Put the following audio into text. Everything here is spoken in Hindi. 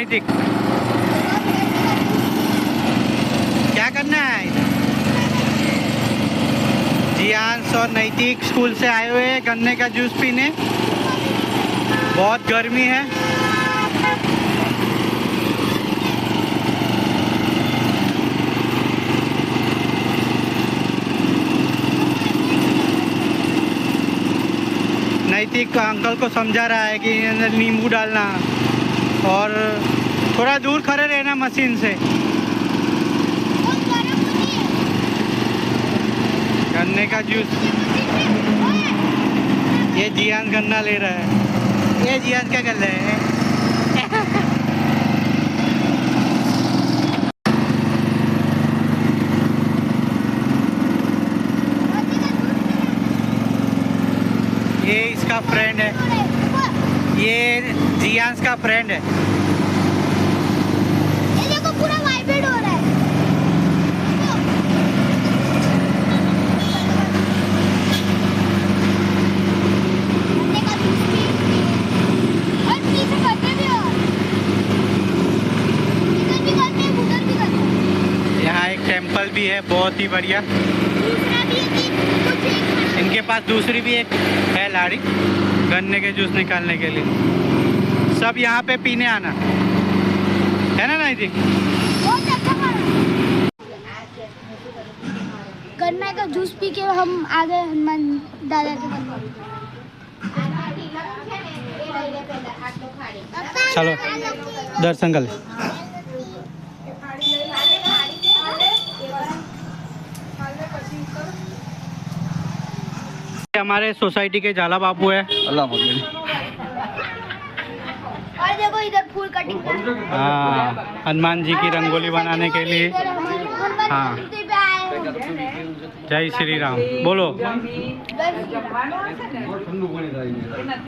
नैतिक? क्या करना है? जियांश और नैतिक स्कूल से आए हुए हैं गन्ने का जूस पीने। बहुत गर्मी है। नैतिक अंकल को समझा रहा है कि अंदर नींबू डालना और थोड़ा दूर खड़े रहना मशीन से। गन्ने का जूस। ये जियांश गन्ना ले रहा है। ये जियांश क्या कर रहे हैं? ये इसका फ्रेंड है। ये जियांश का फ्रेंड है। ये देखो पूरा वाइब्रेट हो रहा है। यहाँ एक टेम्पल भी है बहुत ही बढ़िया। इनके पास दूसरी भी एक है लाड़ी गन्ने के जूस निकालने के लिए। सब यहाँ पे पीने आना है ना नैतिक? गन्ने का जूस पी के हम आ गए हनुमान दादा के मंदिर। चलो दर्शन कर ले। हमारे सोसाइटी के जाला बाबू है। और देखो इधर फूल कटिंग कर। हाँ, हनुमान जी की रंगोली बनाने के लिए। हाँ, जय श्री राम बोलो।